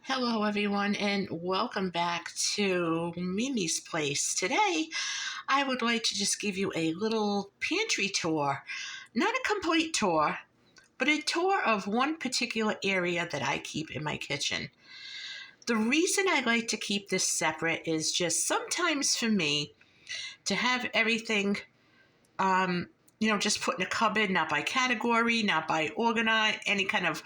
Hello, everyone, and welcome back to Mimi's Place. Today, I would like to just give you a little pantry tour. Not a complete tour, but a tour of one particular area that I keep in my kitchen. The reason I like to keep this separate is just sometimes for me to have everything, just put in a cupboard, not by category, not by organize, any kind of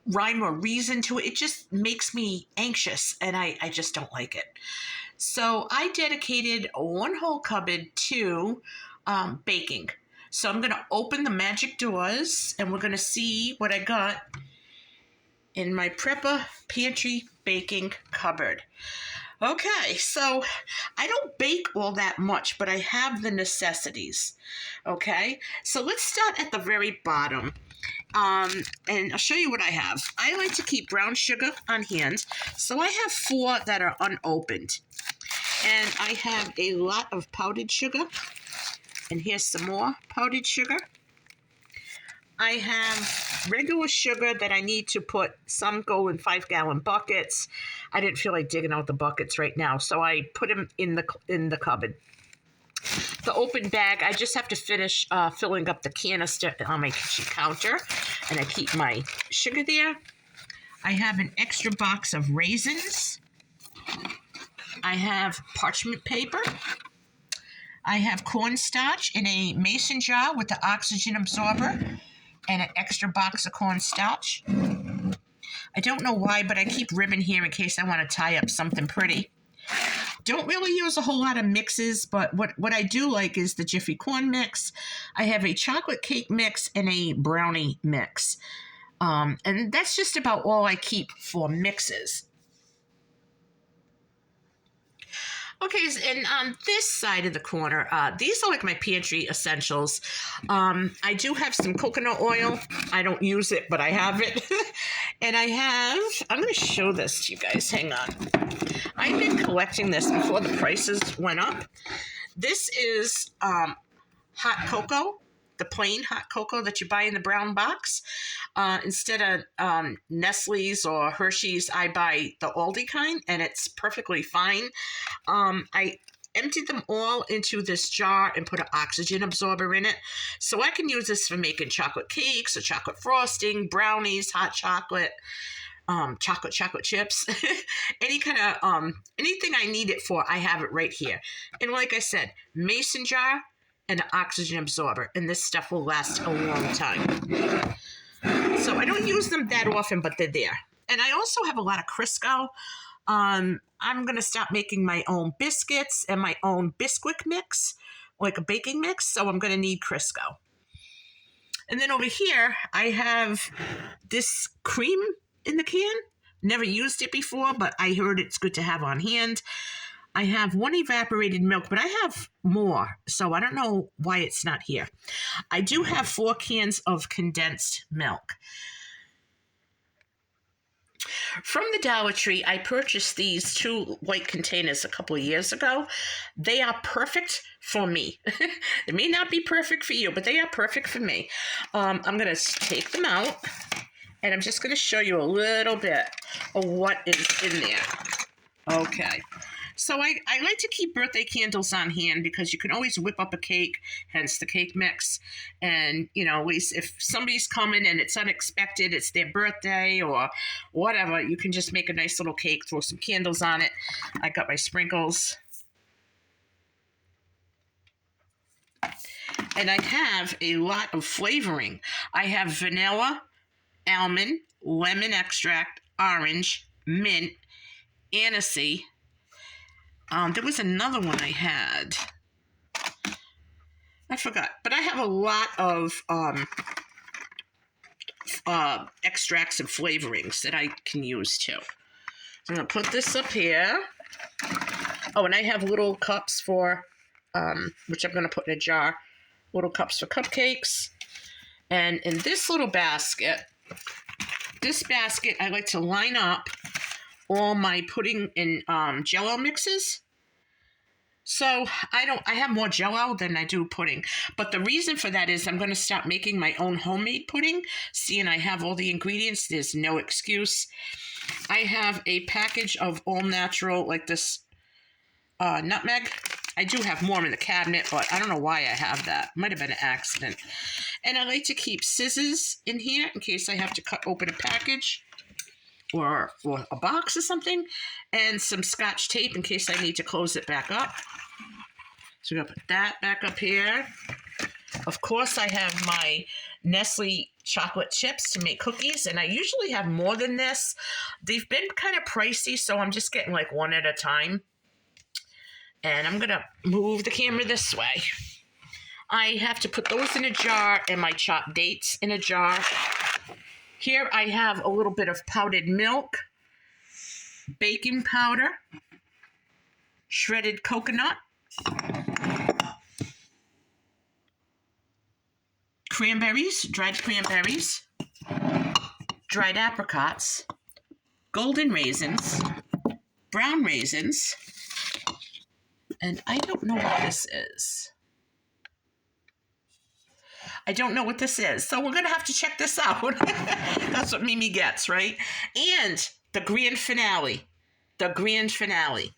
rhyme or reason to it. It just makes me anxious and I just don't like it. So I dedicated one whole cupboard to baking. So I'm going to open the magic doors and we're going to see what I got in my Prepper Pantry baking cupboard. Okay, so I don't bake all that much, but I have the necessities. Okay, so let's start at the very bottom. And I'll show you what I have. I like to keep brown sugar on hand, so I have 4 that are unopened. And I have a lot of powdered sugar, and here's some more powdered sugar. I have regular sugar that I need to put, some go in 5-gallon buckets. I didn't feel like digging out the buckets right now, so I put them in the cupboard. The open bag, I just have to finish filling up the canister on my kitchen counter, and I keep my sugar there. I have an extra box of raisins. I have parchment paper. I have cornstarch in a mason jar with the oxygen absorber and an extra box of cornstarch. I don't know why, but I keep ribbon here in case I want to tie up something pretty. Don't really use a whole lot of mixes, but what I do like is the Jiffy Corn mix. I have a chocolate cake mix and a brownie mix. And that's just about all I keep for mixes. Okay, and on this side of the corner, these are like my pantry essentials. I do have some coconut oil. I don't use it, but I have it. And I'm going to show this to you guys. Hang on. I've been collecting this before the prices went up. This is hot cocoa, the plain hot cocoa that you buy in the brown box. Instead of Nestle's or Hershey's, I buy the Aldi kind, and it's perfectly fine. I emptied them all into this jar and put an oxygen absorber in it. So I can use this for making chocolate cakes or chocolate frosting, brownies, hot chocolate, chocolate chips, any kind of, anything I need it for, I have it right here. And like I said, mason jar and an oxygen absorber, and this stuff will last a long time. So I don't use them that often, but they're there. And I also have a lot of Crisco. I'm going to stop making my own biscuits and my own Bisquick mix, like a baking mix, so I'm going to need Crisco. And then over here, I have this cream in the can. Never used it before, but I heard it's good to have on hand. I have 1 evaporated milk, but I have more, so I don't know why it's not here. I do have 4 cans of condensed milk. From the Dollar Tree, I purchased these 2 white containers a couple of years ago. They are perfect for me. They may not be perfect for you, but they are perfect for me. I'm going to take them out, and I'm just going to show you a little bit of what is in there. Okay. So I like to keep birthday candles on hand because you can always whip up a cake, hence the cake mix. And, at least if somebody's coming and it's unexpected, it's their birthday or whatever, you can just make a nice little cake, throw some candles on it. I got my sprinkles. And I have a lot of flavoring. I have vanilla, almond, lemon extract, orange, mint, anise. There was another one I had. I forgot. But I have a lot of extracts and flavorings that I can use too. So I'm going to put this up here. Oh, and I have little cups for, which I'm going to put in a jar, little cups for cupcakes. And in this little basket, I like to line up all my pudding and Jell-O mixes. So I have more Jell-O than I do pudding. But the reason for that is I'm going to start making my own homemade pudding. Seeing I have all the ingredients, there's no excuse. I have a package of all natural, like this nutmeg. I do have more in the cabinet, but I don't know why I have that. Might have been an accident. And I like to keep scissors in here in case I have to cut open a package or a box or something, and some Scotch tape in case I need to close it back up. So we're going to put that back up here. Of course, I have my Nestle chocolate chips to make cookies, and I usually have more than this. They've been kind of pricey, so I'm just getting like one at a time. And I'm going to move the camera this way. I have to put those in a jar and my chopped dates in a jar. Here I have a little bit of powdered milk, baking powder, shredded coconut, cranberries, dried cranberries, dried apricots, golden raisins, brown raisins, and I don't know what this is. I don't know what this is, so we're going to have to check this out. That's what Mimi gets, right? And the grand finale. The grand finale.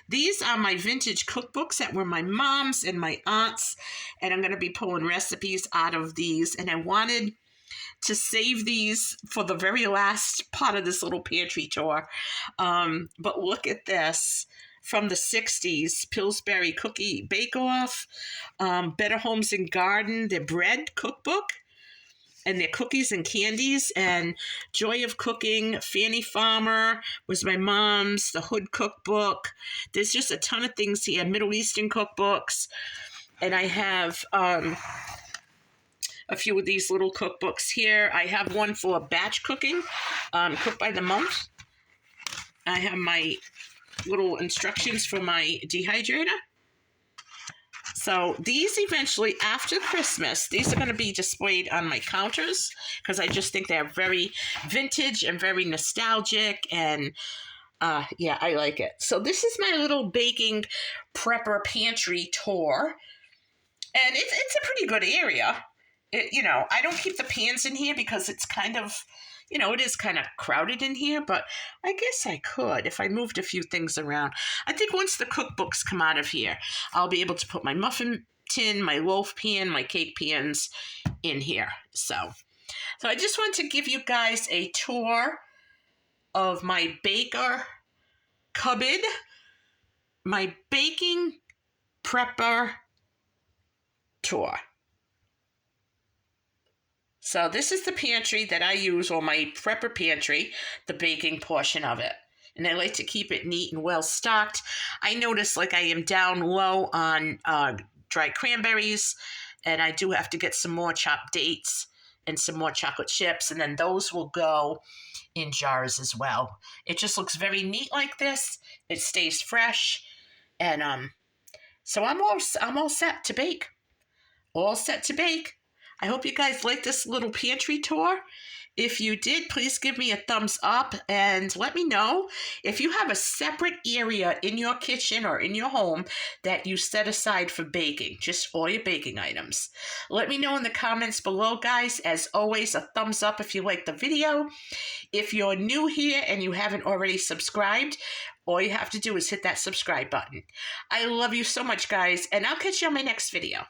These are my vintage cookbooks that were my mom's and my aunt's, and I'm going to be pulling recipes out of these, and I wanted to save these for the very last part of this little pantry tour. But look at this. From the 60s, Pillsbury Cookie Bake Off, Better Homes and Garden, their bread cookbook, and their cookies and candies, and Joy of Cooking, Fanny Farmer was my mom's, the Hood Cookbook. There's just a ton of things here, Middle Eastern cookbooks, and I have a few of these little cookbooks here. I have one for batch cooking, cooked by the month. I have my little instructions for my dehydrator. So these eventually, after Christmas, these are going to be displayed on my counters because I just think they're very vintage and very nostalgic, and yeah, I like it. So this is my little baking prepper pantry tour, and it's a pretty good area. I don't keep the pans in here because it's kind of, it is kind of crowded in here, but I guess I could if I moved a few things around. I think once the cookbooks come out of here, I'll be able to put my muffin tin, my loaf pan, my cake pans in here. So I just want to give you guys a tour of my baker cupboard, my baking prepper tour. So this is the pantry that I use, or my prepper pantry, the baking portion of it. And I like to keep it neat and well stocked. I notice like I am down low on dried cranberries, and I do have to get some more chopped dates and some more chocolate chips, and then those will go in jars as well. It just looks very neat like this. It stays fresh, and so I'm all set to bake. All set to bake. I hope you guys like this little pantry tour. If you did, please give me a thumbs up and let me know if you have a separate area in your kitchen or in your home that you set aside for baking, just all your baking items. Let me know in the comments below, guys. As always, a thumbs up if you like the video. If you're new here and you haven't already subscribed, all you have to do is hit that subscribe button. I love you so much, guys, and I'll catch you on my next video.